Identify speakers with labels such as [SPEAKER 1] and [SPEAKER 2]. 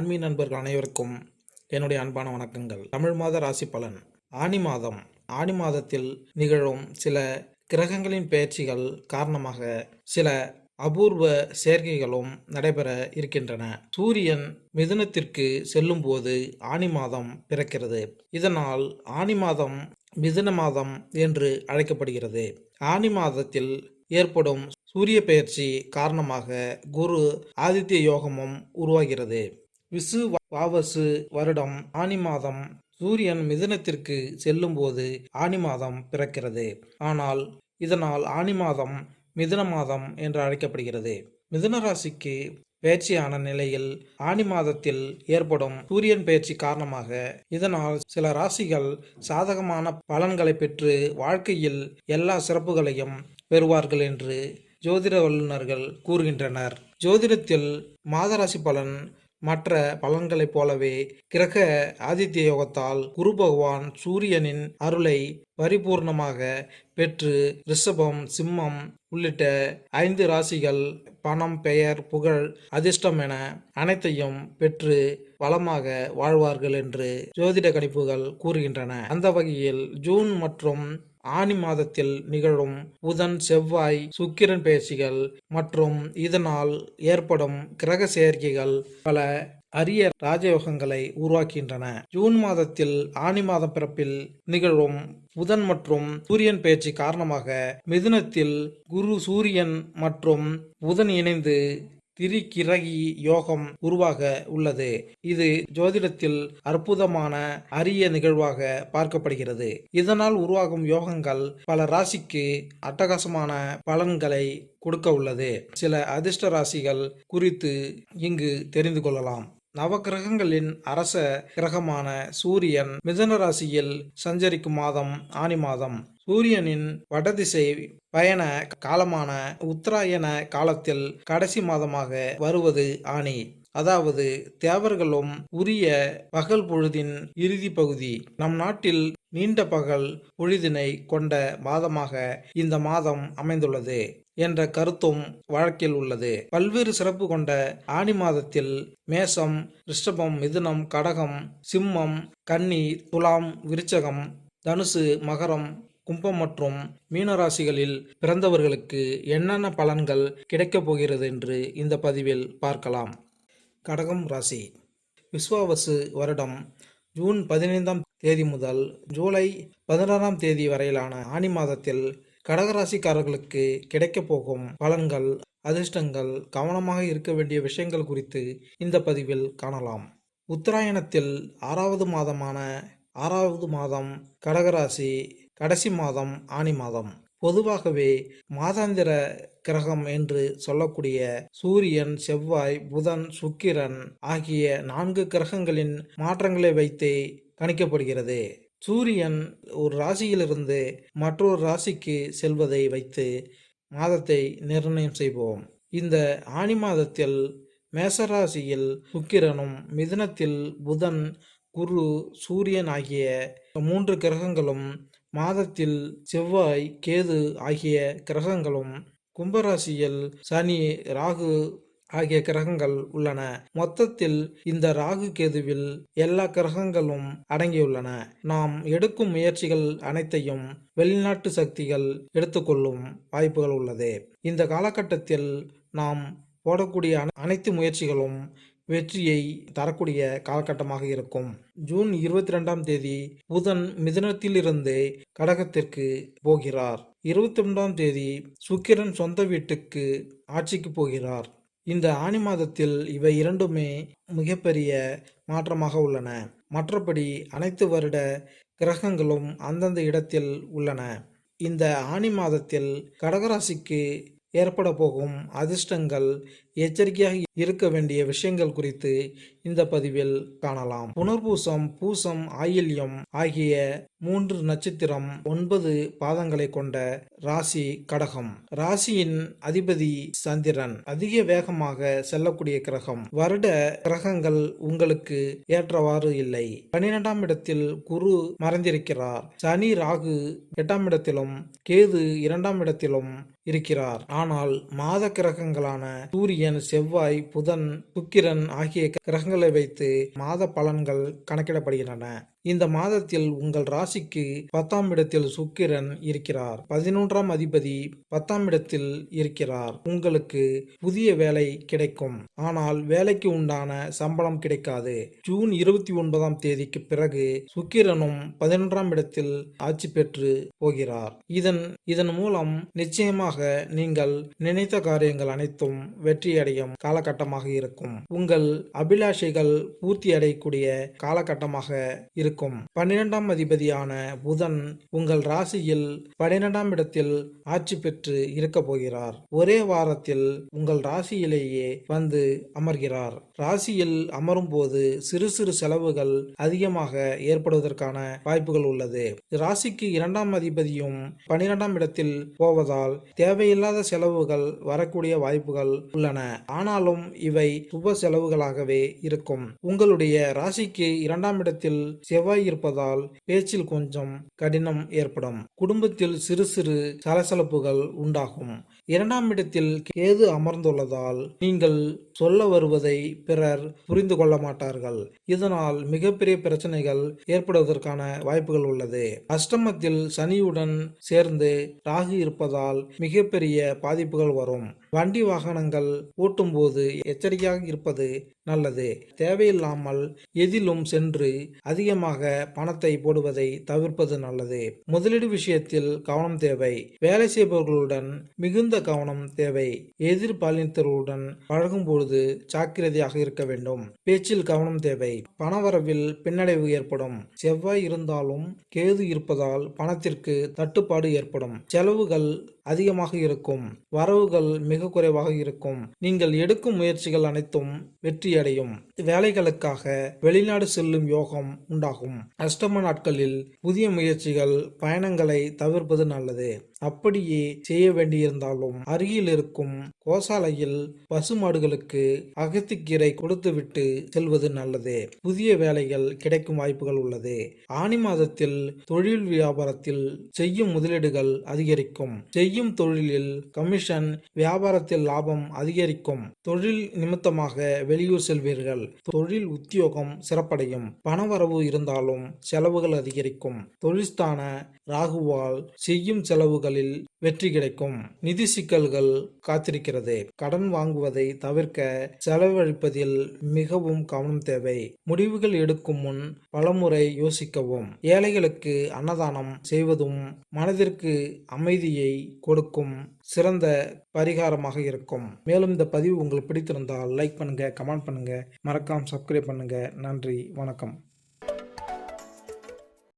[SPEAKER 1] ஆன்மீக நண்பர்கள் அனைவருக்கும் என்னுடைய அன்பான வணக்கங்கள். தமிழ் மாத ராசி பலன். ஆனி மாதம். ஆனி மாதத்தில் நிகழும் சில கிரகங்களின் பெயர்ச்சிகள் காரணமாக சில அபூர்வ சேர்க்கைகளும் நடைபெற இருக்கின்றன. சூரியன் மிதுனத்திற்கு செல்லும் போது ஆனி மாதம் பிறக்கிறது. இதனால் ஆனி மாதம் மிதுன மாதம் என்று அழைக்கப்படுகிறது. ஆனி மாதத்தில் ஏற்படும் சூரிய பெயர்ச்சி காரணமாக குரு ஆதித்ய யோகமும் உருவாகிறது. விசு வாவசு வருடம் ஆனி மாதம் சூரியன் மிதுனத்திற்கு செல்லும் போது ஆனி மாதம் பிறக்கிறது. ஆனால் இதனால் ஆனி மாதம் மிதுன மாதம் என்று அழைக்கப்படுகிறது. மிதுன ராசிக்கு பெயர்ச்சியான நிலையில் ஆனி மாதத்தில் ஏற்படும் சூரியன் பெயர்ச்சி காரணமாக இதனால் சில ராசிகள் சாதகமான பலன்களை பெற்று வாழ்க்கையில் எல்லா சிறப்புகளையும் பெறுவார்கள் என்று ஜோதிட வல்லுநர்கள் கூறுகின்றனர். ஜோதிடத்தில் மாதராசி பலன் மற்ற பலன்களைப் போலவே கிரக ஆதித்ய யோகத்தால் குரு பகவான் சூரியனின் அருளை பரிபூர்ணமாக பெற்று ரிஷபம், சிம்மம் உள்ளிட்ட 5 ராசிகள் பணம், பெயர், புகழ், அதிர்ஷ்டம் என அனைத்தையும் பெற்று வளமாக வாழ்வார்கள் என்று ஜோதிட கணிப்புகள் கூறுகின்றன. அந்த வகையில் ஜூன் மற்றும் ஆனி மாதத்தில் நிகழும் புதன், செவ்வாய், சுக்கிரன் பெயர்ச்சிகள் மற்றும் இதனால் ஏற்படும் கிரக சேர்க்கைகள் பல அரிய ராஜயோகங்களை உருவாக்குகின்றன. ஜூன் மாதத்தில் ஆனி மாதம் பிறப்பில் நிகழும் புதன் மற்றும் சூரியன் பெயர்ச்சி காரணமாக மிதுனத்தில் குரு, சூரியன் மற்றும் புதன் இணைந்து திரிகிரகி யோகம் உருவாக உள்ளது. இது ஜோதிடத்தில் அற்புதமான அரிய நிகழ்வாக பார்க்கப்படுகிறது. இதனால் உருவாகும் யோகங்கள் பல ராசிக்கு அட்டகாசமான பலன்களை கொடுக்க உள்ளது. சில அதிர்ஷ்ட ராசிகள் குறித்து இங்கு தெரிந்து கொள்ளலாம். நவகிரகங்களின் அரச கிரகமான சூரியன் மிதுன ராசியில் சஞ்சரிக்கும் மாதம் ஆனி மாதம். சூரியனின் வடதிசை பயண காலமான உத்தராயண காலத்தில் கடைசி மாதமாக வருவது ஆனி. அதாவது தேவர்களும் உரிய பகல் பொழுதின் இறுதி பகுதி. நம் நாட்டில் நீண்ட பகல் பொழுதினை கொண்ட மாதமாக இந்த மாதம் அமைந்துள்ளது என்ற கருத்தும் வழக்கில் உள்ளது. பல்வேறு சிறப்பு கொண்ட ஆனி மாதத்தில் மேஷம், ரிஷபம், மிதுனம், கடகம், சிம்மம், கன்னி, துலாம், விருச்சகம், தனுசு, மகரம், கும்பம் மற்றும் மீனராசிகளில் பிறந்தவர்களுக்கு என்னென்ன பலன்கள் கிடைக்கப் போகிறது என்று இந்த பதிவில் பார்க்கலாம். கடகம் ராசி. விஸ்வாவசு வருடம் ஜூன் 15ஆம் தேதி முதல் ஜூலை 16ஆம் தேதி வரையிலான ஆனி மாதத்தில் கடகராசிக்காரர்களுக்கு கிடைக்கப் போகும் பலன்கள், அதிர்ஷ்டங்கள், கவனமாக இருக்க வேண்டிய விஷயங்கள் குறித்து இந்த பதிவில் காணலாம். உத்தராயணத்தில் 6வது மாதமான 6வது மாதம் கடகராசி, கடைசி மாதம் ஆனி மாதம். பொதுவாகவே மாதாந்திர கிரகம் என்று சொல்லக்கூடிய சூரியன், செவ்வாய், புதன், சுக்கிரன் ஆகிய 4 கிரகங்களின் மாற்றங்களை வைத்தே கணிக்கப்படுகிறது. சூரியன் ஒரு ராசியிலிருந்து மற்றொரு ராசிக்கு செல்வதை வைத்து மாதத்தை நிர்ணயம் செய்வோம். இந்த ஆனி மாதத்தில் மேசராசியில் சுக்கிரனும், மிதுனத்தில் புதன், குரு, சூரியன் ஆகிய 3 கிரகங்களும், மாதத்தில் செவ்வாய், கேது ஆகிய கிரகங்களும், கும்பராசியில் சனி, ராகு ஆகிய கிரகங்கள் உள்ளன. மொத்தத்தில் இந்த ராகு கேதுவில் எல்லா கிரகங்களும் அடங்கியுள்ளன. நாம் எடுக்கும் முயற்சிகள் அனைத்தையும் வெளிநாட்டு சக்திகள் எடுத்துக்கொள்ளும் வாய்ப்புகள் உள்ளது. இந்த காலகட்டத்தில் நாம் போடக்கூடிய அனைத்து முயற்சிகளும் வெற்றியை தரக்கூடிய காலகட்டமாக இருக்கும். ஜூன் 22ஆம் தேதி புதன் மிதுனத்திலிருந்து கடகத்திற்கு போகிறார். 21ஆம் தேதி சுக்கிரன் சொந்த வீட்டுக்கு ஆட்சிக்கு போகிறார். இந்த ஆனி மாதத்தில் இவை இரண்டுமே மிகப்பெரிய மாற்றமாக உள்ளன. மற்றபடி அனைத்து வருட கிரகங்களும் அந்தந்த இடத்தில் உள்ளன. இந்த ஆனி மாதத்தில் கடகராசிக்கு ஏற்பட போகும் அதிர்ஷ்டங்கள், எச்சரிக்கையாக இருக்க வேண்டிய விஷயங்கள் குறித்து இந்த பதிவில் காணலாம். புனர்பூசம், பூசம், ஆயில்யம் ஆகிய 3 நட்சத்திரம் 9 பாதங்களை கொண்ட ராசி கடகம். ராசியின் அதிபதி சந்திரன். அதிக வேகமாக செல்லக்கூடிய கிரகம். வருட கிரகங்கள் உங்களுக்கு ஏற்றவாறு இல்லை. 12ஆம் இடத்தில் குரு மறைந்திருக்கிறார். சனி, ராகு 8ஆம் இடத்திலும், கேது 2ஆம் இடத்திலும் இருக்கிறார். ஆனால் மாத கிரகங்களான சூரியன், சூரியன், செவ்வாய், புதன், சுக்கிரன் ஆகிய கிரகங்களை வைத்து மாத பலன்கள் கணக்கிடப்படுகின்றன. இந்த மாதத்தில் உங்கள் ராசிக்கு 10ஆம் இடத்தில் சுக்கிரன் இருக்கிறார். 11ஆம் அதிபதி 10ஆம் இடத்தில் இருக்கிறார். உங்களுக்கு புதிய வேலை கிடைக்கும். ஆனால் வேலைக்கு உண்டான சம்பளம் கிடைக்காது. ஜூன் 29ஆம் தேதிக்கு பிறகு சுக்கிரனும் 11ஆம் இடத்தில் ஆட்சி பெற்று போகிறார். இதன் மூலம் நிச்சயமாக நீங்கள் நினைத்த காரியங்கள் அனைத்தும் வெற்றியடையும் காலகட்டமாக இருக்கும். உங்கள் அபிலாஷைகள் பூர்த்தி அடையக்கூடிய காலகட்டமாக இருக்கும். 12ஆம் அதிபதியான புதன் உங்கள் ராசியில் 12ஆம் இடத்தில் ஆட்சி பெற்று இருக்க போகிறார். ஒரே வாரத்தில் உங்கள் ராசியிலேயே வந்து அமர்கிறார். ராசியில் அமரும் போது சிறு சிறு செலவுகள் அதிகமாக ஏற்படுவதற்கான வாய்ப்புகள் உள்ளது. ராசிக்கு 2ஆம் அதிபதியும் 12ஆம் இடத்தில் போவதால் தேவையில்லாத செலவுகள் வரக்கூடிய வாய்ப்புகள் உள்ளன. ஆனாலும் இவை சுப செலவுகளாகவே இருக்கும். உங்களுடைய ராசிக்கு 2ஆம் இடத்தில் செவ்வாய் இருப்பதால் பேச்சில் கொஞ்சம் கடினம் ஏற்படும். குடும்பத்தில் சிறு சிறு சலசலப்புகள் உண்டாகும். 2ஆம் இடத்தில் கேது அமர்ந்துள்ளதால் நீங்கள் சொல்ல வருவதை பிறர் புரிந்து கொள்ள மாட்டார்கள். இதனால் மிகப்பெரிய பிரச்சனைகள் ஏற்படுவதற்கான வாய்ப்புகள் உள்ளது. அஷ்டமத்தில் சனியுடன் சேர்ந்து ராகு இருப்பதால் மிகப்பெரிய பாதிப்புகள் வரும். வண்டி வாகனங்கள் ஓட்டும் போது எச்சரிக்கையாக இருப்பது நல்லது. தேவையில்லாமல் எதிலும் சென்று அதிகமாக பணத்தை போடுவதை தவிர்ப்பது நல்லது. முதலீடு விஷயத்தில் கவனம் தேவை. வேலை செய்பவர்களுடன் மிகுந்த கவனம் தேவை. எதிர்பாலினத்தவர்களுடன் பழகும் பொழுது ஜாக்கிரதையாக இருக்க வேண்டும். பேச்சில் கவனம் தேவை. பணவரவில் பின்னடைவு ஏற்படும். செவ்வாய் இருந்தாலும் கேது இருப்பதால் பணத்திற்கு தட்டுப்பாடு ஏற்படும். செலவுகள் அதிகமாக இருக்கும். வரவுகள் மிக குறைவாக இருக்கும். நீங்கள் எடுக்கும் முயற்சிகள் அனைத்தும் வெற்றியடையும். வேலைகளுக்காக வெளிநாடு செல்லும் யோகம் உண்டாகும். அஷ்டம நாட்களில் புதிய முயற்சிகள், பயணங்களை தவிர்ப்பது நல்லது. அப்படியே செய்ய வேண்டியிருந்தாலும் அருகில் இருக்கும் கோசாலையில் பசுமாடுகளுக்கு அகத்திக்கீரை கொடுத்துவிட்டு செல்வது நல்லது. புதிய வேலைகள் கிடைக்கும் வாய்ப்புகள் உள்ளது. ஆனி மாதத்தில் தொழில் வியாபாரத்தில் செய்யும் முதலீடுகள் அதிகரிக்கும். செய்யும் தொழிலில் கமிஷன், வியாபாரத்தில் லாபம் அதிகரிக்கும். தொழில் நிமித்தமாக வெளியூர் செல்வீர்கள். தொழில் உத்தியோகம் சிறப்படையும். பணவரவு இருந்தாலும் செலவுகள் அதிகரிக்கும். தொழில்ஸ்தான ராகுவால் செய்யும் செலவுகளில் வெற்றி கிடைக்கும். நிதி சிக்கல்கள் காத்திருக்கிறது. கடன் வாங்குவதை தவிர்க்க செலவழிப்பதில் மிகவும் கவனம் தேவை. முடிவுகள் எடுக்கும் முன் பலமுறை யோசிக்கவும். ஏழைகளுக்கு அன்னதானம் செய்வதும் மனதிற்கு அமைதியை கொடுக்கும் சிறந்த பரிகாரமாக இருக்கும். மேலும் இந்த பதிவு உங்களுக்கு பிடித்திருந்தால் லைக் பண்ணுங்க, கமெண்ட் பண்ணுங்க, மறக்காம சப்ஸ்கிரைப் பண்ணுங்க. நன்றி, வணக்கம்.